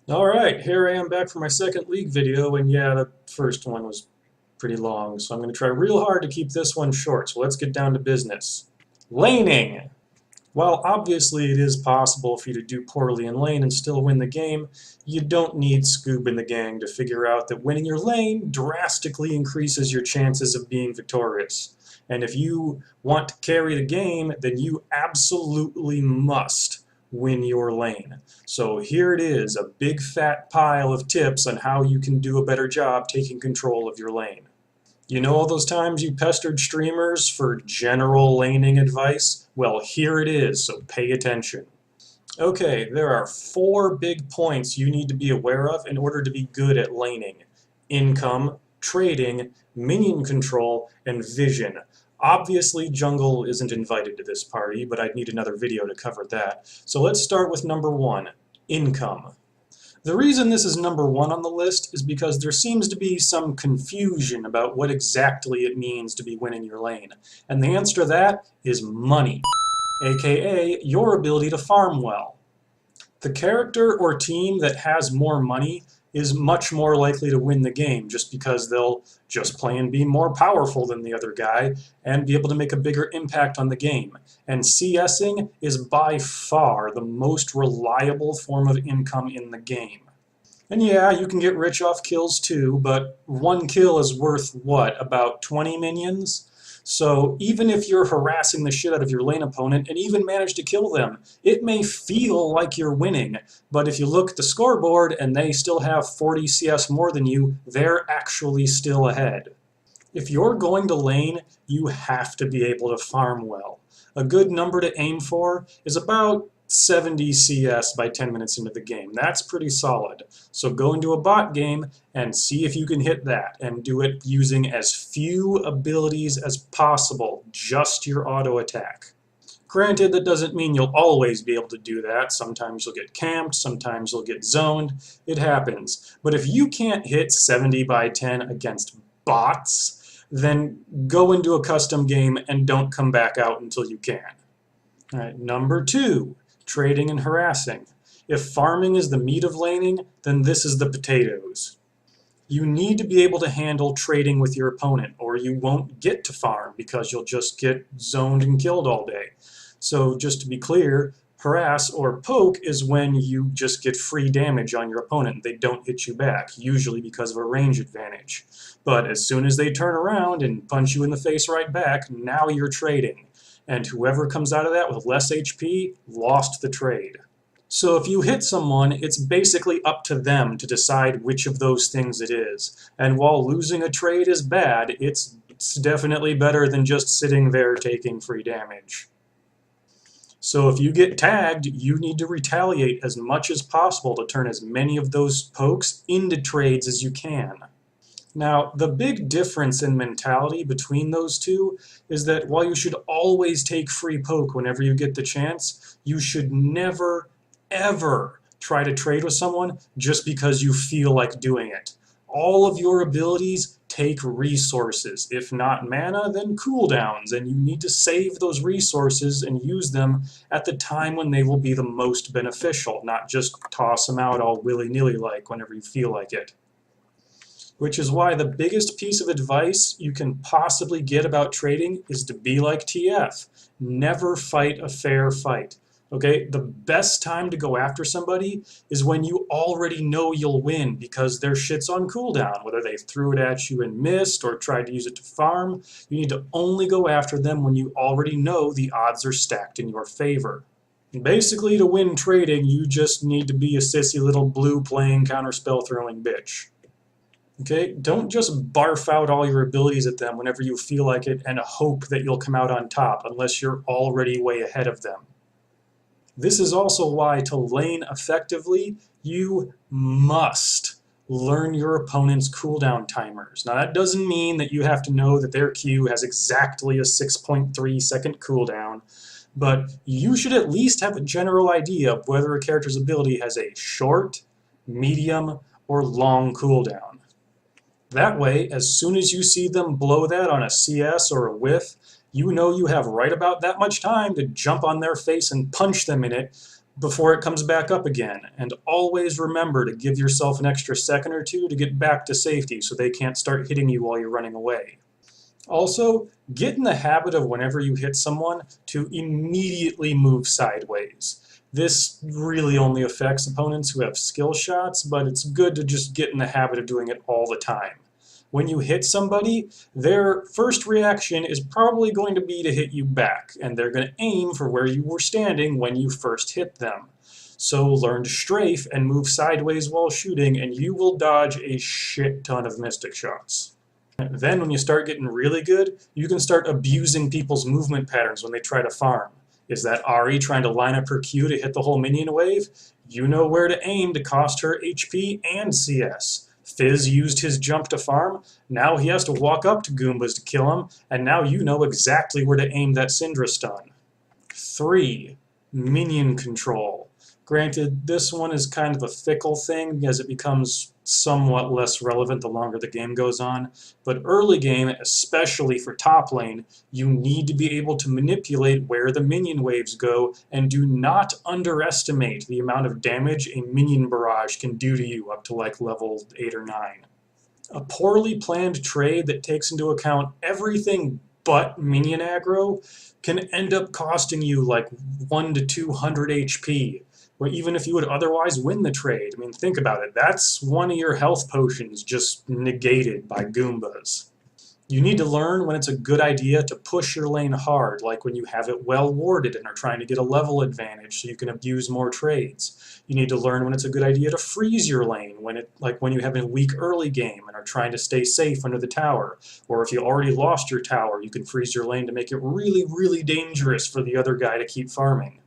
Alright, here I am back for my second League video, and yeah, the first one was pretty long, so I'm going to try real hard to keep this one short, so let's get down to business. Laning! While obviously it is possible for you to do poorly in lane and still win the game, you don't need Scoob and the gang to figure out that winning your lane drastically increases your chances of being victorious. And if you want to carry the game, then you absolutely must win your lane. So here it is, a big fat pile of tips on how you can do a better job taking control of your lane. You know all those times you pestered streamers for general laning advice? Well, here it is, so pay attention. Okay, there are 4 big points you need to be aware of in order to be good at laning. Income, trading, minion control, and vision. Obviously, jungle isn't invited to this party, but I'd need another video to cover that. So let's start with number 1, income. The reason this is number 1 on the list is because there seems to be some confusion about what exactly it means to be winning your lane. And the answer to that is money, aka your ability to farm well. The character or team that has more money is much more likely to win the game just because they'll just play and be more powerful than the other guy and be able to make a bigger impact on the game. And CSing is by far the most reliable form of income in the game. And yeah, you can get rich off kills too, but 1 kill is worth what, about 20 minions? So even if you're harassing the shit out of your lane opponent and even manage to kill them, it may feel like you're winning, but if you look at the scoreboard and they still have 40 CS more than you, they're actually still ahead. If you're going to lane, you have to be able to farm well. A good number to aim for is about 70 CS by 10 minutes into the game. That's pretty solid. So go into a bot game and see if you can hit that, and do it using as few abilities as possible, just your auto attack. Granted, that doesn't mean you'll always be able to do that. Sometimes you'll get camped, sometimes you'll get zoned. It happens. But if you can't hit 70 by 10 against bots, then go into a custom game and don't come back out until you can. All right, number 2, trading and harassing. If farming is the meat of laning, then this is the potatoes. You need to be able to handle trading with your opponent, or you won't get to farm because you'll just get zoned and killed all day. So just to be clear, harass or poke is when you just get free damage on your opponent. They don't hit you back, usually because of a range advantage. But as soon as they turn around and punch you in the face right back, now you're trading. And whoever comes out of that with less HP lost the trade. So if you hit someone, it's basically up to them to decide which of those things it is. And while losing a trade is bad, it's definitely better than just sitting there taking free damage. So if you get tagged, you need to retaliate as much as possible to turn as many of those pokes into trades as you can. Now, the big difference in mentality between those two is that while you should always take free poke whenever you get the chance, you should never, ever try to trade with someone just because you feel like doing it. All of your abilities take resources. If not mana, then cooldowns, and you need to save those resources and use them at the time when they will be the most beneficial, not just toss them out all willy-nilly like whenever you feel like it. Which is why the biggest piece of advice you can possibly get about trading is to be like TF. Never fight a fair fight. Okay, the best time to go after somebody is when you already know you'll win because their shit's on cooldown, whether they threw it at you and missed or tried to use it to farm. You need to only go after them when you already know the odds are stacked in your favor. Basically, to win trading, you just need to be a sissy little blue playing counterspell throwing bitch. Okay, don't just barf out all your abilities at them whenever you feel like it and hope that you'll come out on top unless you're already way ahead of them. This is also why to lane effectively, you must learn your opponent's cooldown timers. Now that doesn't mean that you have to know that their Q has exactly a 6.3 second cooldown, but you should at least have a general idea of whether a character's ability has a short, medium, or long cooldown. That way, as soon as you see them blow that on a CS or a whiff, you know you have right about that much time to jump on their face and punch them in it before it comes back up again. And always remember to give yourself an extra second or two to get back to safety so they can't start hitting you while you're running away. Also, get in the habit of whenever you hit someone to immediately move sideways. This really only affects opponents who have skill shots, but it's good to just get in the habit of doing it all the time. When you hit somebody, their first reaction is probably going to be to hit you back, and they're going to aim for where you were standing when you first hit them. So learn to strafe and move sideways while shooting, and you will dodge a shit ton of Mystic shots. Then when you start getting really good, you can start abusing people's movement patterns when they try to farm. Is that Ahri trying to line up her Q to hit the whole minion wave? You know where to aim to cost her HP and CS. Fizz used his jump to farm, now he has to walk up to Goombas to kill him, and now you know exactly where to aim that Syndra stun. 3. Minion control. Granted, this one is kind of a fickle thing as it becomes somewhat less relevant the longer the game goes on, but early game, especially for top lane, you need to be able to manipulate where the minion waves go, and do not underestimate the amount of damage a minion barrage can do to you up to like level 8 or 9. A poorly planned trade that takes into account everything but minion aggro can end up costing you like 1 to 200 HP. Or even if you would otherwise win the trade. I mean, think about it. That's one of your health potions just negated by Goombas. You need to learn when it's a good idea to push your lane hard, like when you have it well warded and are trying to get a level advantage so you can abuse more trades. You need to learn when it's a good idea to freeze your lane, like when you have a weak early game and are trying to stay safe under the tower. Or if you already lost your tower, you can freeze your lane to make it really, really dangerous for the other guy to keep farming.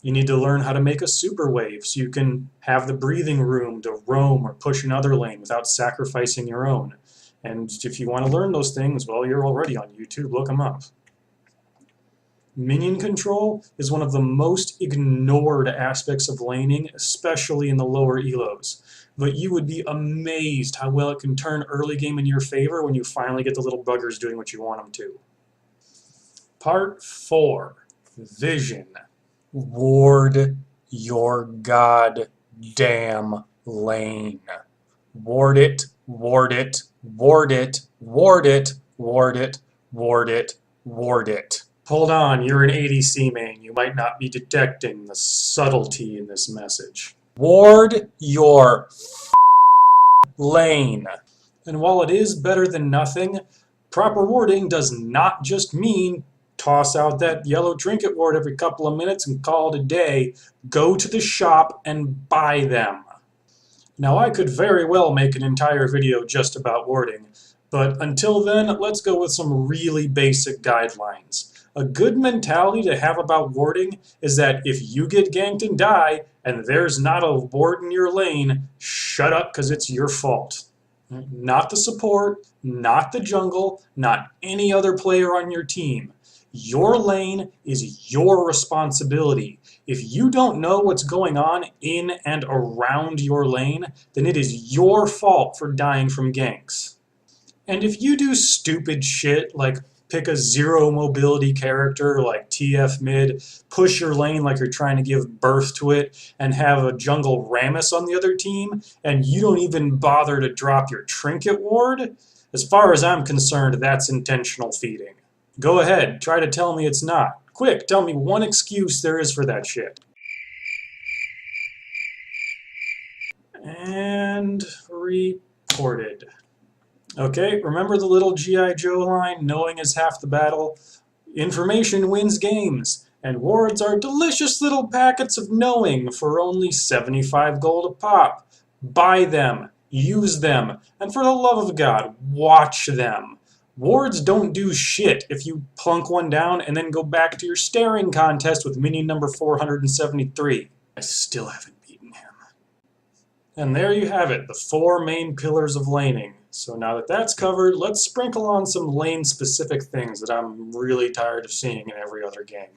You need to learn how to make a super wave so you can have the breathing room to roam or push another lane without sacrificing your own. And if you want to learn those things, well, you're already on YouTube, look them up. Minion control is one of the most ignored aspects of laning, especially in the lower elos. But you would be amazed how well it can turn early game in your favor when you finally get the little buggers doing what you want them to. Part 4. Vision. Ward your goddamn lane. Ward it, ward it, ward it, ward it, ward it, ward it, ward it. Hold on, you're an ADC main. You might not be detecting the subtlety in this message. Ward your lane. And while it is better than nothing, proper warding does not just mean toss out that yellow trinket ward every couple of minutes and call it a day. Go to the shop and buy them. Now I could very well make an entire video just about warding, but until then, let's go with some really basic guidelines. A good mentality to have about warding is that if you get ganked and die, and there's not a ward in your lane, shut up because it's your fault. Not the support, not the jungle, not any other player on your team. Your lane is your responsibility. If you don't know what's going on in and around your lane, then it is your fault for dying from ganks. And if you do stupid shit like pick a zero mobility character like TF mid, push your lane like you're trying to give birth to it, and have a jungle Rammus on the other team, and you don't even bother to drop your trinket ward, as far as I'm concerned, that's intentional feeding. Go ahead, try to tell me it's not. Quick, tell me one excuse there is for that shit. And reported. Okay, remember the little G.I. Joe line, knowing is half the battle? Information wins games, and wards are delicious little packets of knowing for only 75 gold a pop. Buy them, use them, and for the love of God, watch them. Wards don't do shit if you plunk one down and then go back to your staring contest with minion number 473. I still haven't beaten him. And there you have it, the 4 main pillars of laning. So now that that's covered, let's sprinkle on some lane-specific things that I'm really tired of seeing in every other game.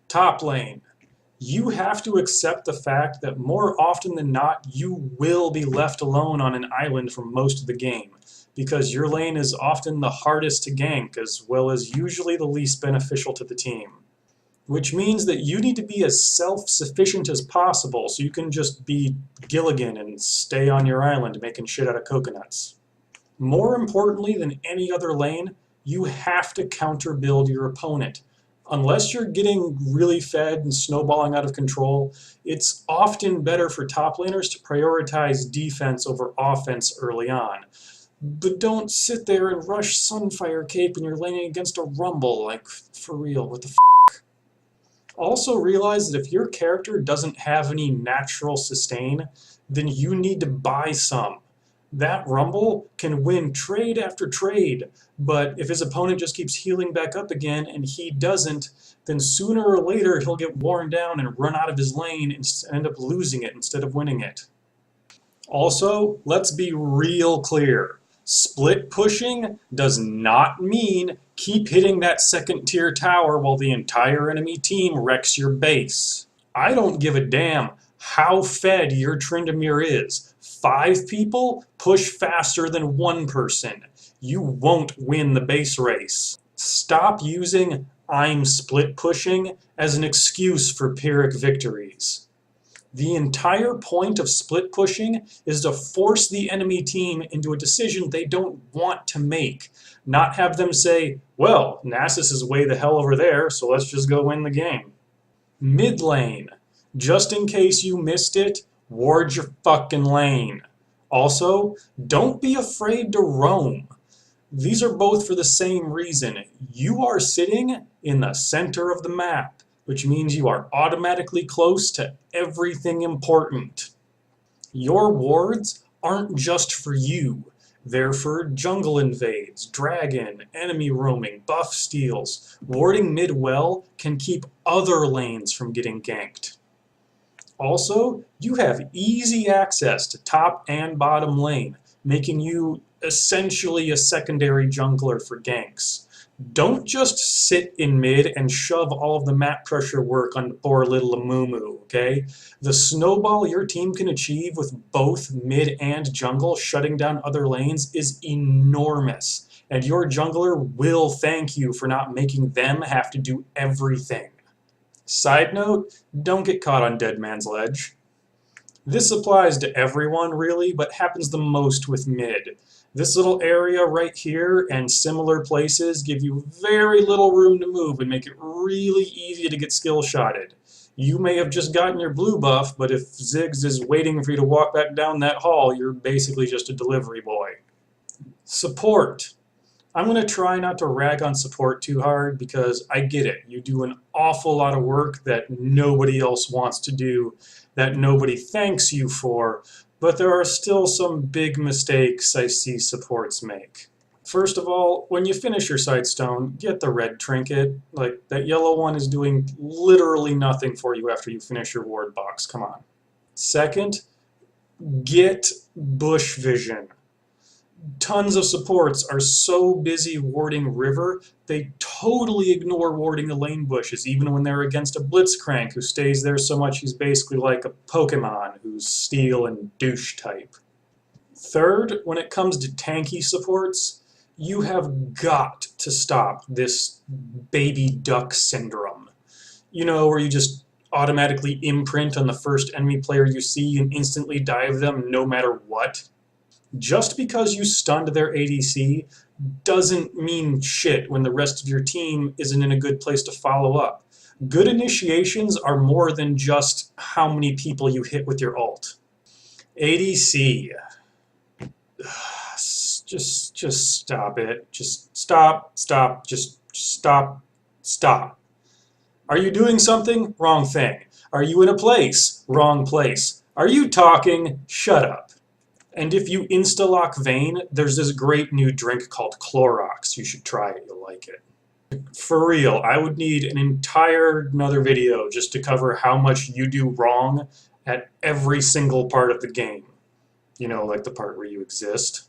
Top lane. You have to accept the fact that more often than not, you will be left alone on an island for most of the game, because your lane is often the hardest to gank as well as usually the least beneficial to the team. which means that you need to be as self-sufficient as possible so you can just be Gilligan and stay on your island making shit out of coconuts. More importantly than any other lane, you have to counter-build your opponent. Unless you're getting really fed and snowballing out of control, it's often better for top laners to prioritize defense over offense early on. But don't sit there and rush Sunfire Cape when you're laning against a Rumble, like, for real, what the f***? Also realize that if your character doesn't have any natural sustain, then you need to buy some. That Rumble can win trade after trade, but if his opponent just keeps healing back up again and he doesn't, then sooner or later he'll get worn down and run out of his lane and end up losing it instead of winning it. Also, let's be real clear. Split pushing does not mean keep hitting that second tier tower while the entire enemy team wrecks your base. I don't give a damn how fed your Tryndamere is. 5 people push faster than 1 person. You won't win the base race. Stop using "I'm split pushing" as an excuse for Pyrrhic victories. The entire point of split pushing is to force the enemy team into a decision they don't want to make. Not have them say, well, Nasus is way the hell over there, so let's just go win the game. Mid lane. Just in case you missed it, ward your fucking lane. Also, don't be afraid to roam. These are both for the same reason. You are sitting in the center of the map, which means you are automatically close to everything important. Your wards aren't just for you. They're for jungle invades, dragon, enemy roaming, buff steals. Warding mid well can keep other lanes from getting ganked. Also, you have easy access to top and bottom lane, making you essentially a secondary jungler for ganks. Don't just sit in mid and shove all of the map pressure work on poor little Amumu, okay? The snowball your team can achieve with both mid and jungle shutting down other lanes is enormous, and your jungler will thank you for not making them have to do everything. Side note, don't get caught on dead man's ledge. This applies to everyone really, but happens the most with mid. This little area right here and similar places give you very little room to move and make it really easy to get skill shotted. You may have just gotten your blue buff, but if Ziggs is waiting for you to walk back down that hall, you're basically just a delivery boy. Support. I'm going to try not to rag on support too hard because I get it. You do an awful lot of work that nobody else wants to do, that nobody thanks you for, but there are still some big mistakes I see supports make. First of all, when you finish your Sightstone, get the red trinket. Like, that yellow one is doing literally nothing for you after you finish your ward box. Come on. Second, get bush vision. Tons of supports are so busy warding river, they totally ignore warding the lane bushes, even when they're against a Blitzcrank who stays there so much he's basically like a Pokemon who's steel and douche type. Third, when it comes to tanky supports, you have got to stop this baby duck syndrome. You know, where you just automatically imprint on the first enemy player you see and instantly dive them no matter what. Just because you stunned their ADC doesn't mean shit when the rest of your team isn't in a good place to follow up. Good initiations are more than just how many people you hit with your ult. ADC. Just stop it. Just stop. Just stop. Are you doing something? Wrong thing. Are you in a place? Wrong place. Are you talking? Shut up. And if you insta-lock Vayne, there's this great new drink called Clorox. You should try it, you'll like it. For real, I would need another video just to cover how much you do wrong at every single part of the game. You know, like the part where you exist.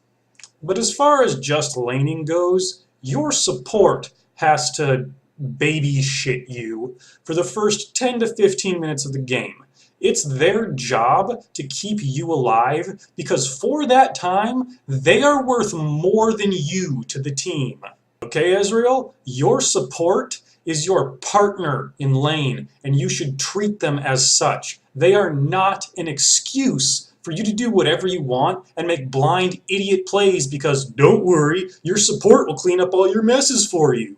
But as far as just laning goes, your support has to baby shit you for the first 10 to 15 minutes of the game. It's their job to keep you alive because for that time, they are worth more than you to the team. Okay, Ezreal? Your support is your partner in lane, and you should treat them as such. They are not an excuse for you to do whatever you want and make blind idiot plays because, don't worry, your support will clean up all your messes for you.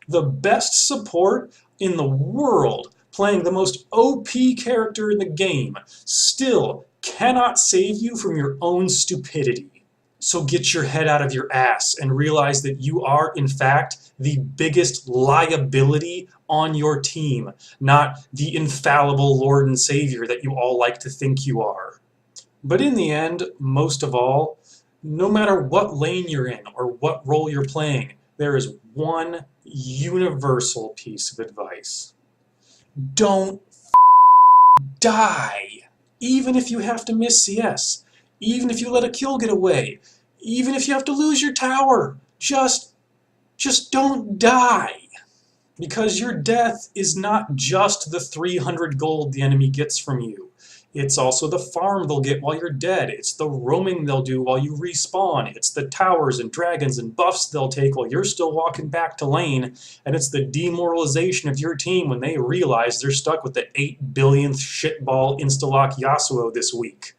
The best support in the world, playing the most OP character in the game, still cannot save you from your own stupidity. So get your head out of your ass and realize that you are, in fact, the biggest liability on your team, not the infallible Lord and Savior that you all like to think you are. But in the end, most of all, no matter what lane you're in or what role you're playing, there is one universal piece of advice. Don't die. Even if you have to miss CS, even if you let a kill get away, even if you have to lose your tower, just don't die. Because your death is not just the 300 gold the enemy gets from you. It's also the farm they'll get while you're dead. It's the roaming they'll do while you respawn. It's the towers and dragons and buffs they'll take while you're still walking back to lane. And it's the demoralization of your team when they realize they're stuck with the 8 billionth shitball instalock Yasuo this week.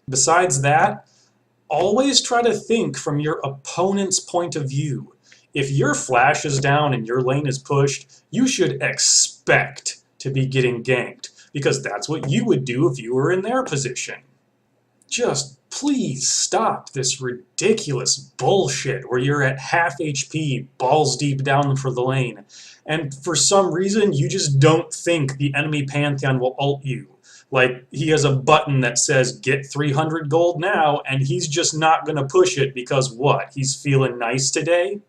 Besides that, always try to think from your opponent's point of view. If your flash is down and your lane is pushed, you should expect to be getting ganked, because that's what you would do if you were in their position. Just please stop this ridiculous bullshit where you're at half HP, balls deep down for the lane, and for some reason you just don't think the enemy Pantheon will ult you. Like, he has a button that says, get 300 gold now, and he's just not going to push it because what? He's feeling nice today?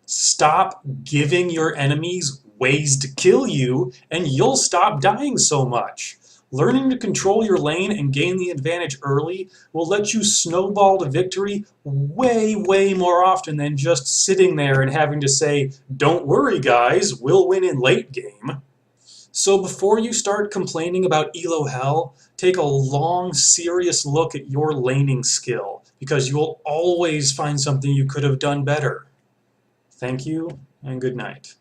Stop giving your enemies ways to kill you, and you'll stop dying so much. Learning to control your lane and gain the advantage early will let you snowball to victory way, way more often than just sitting there and having to say, don't worry guys, we'll win in late game. So before you start complaining about elo hell, take a long, serious look at your laning skill, because you will always find something you could have done better. Thank you, and good night.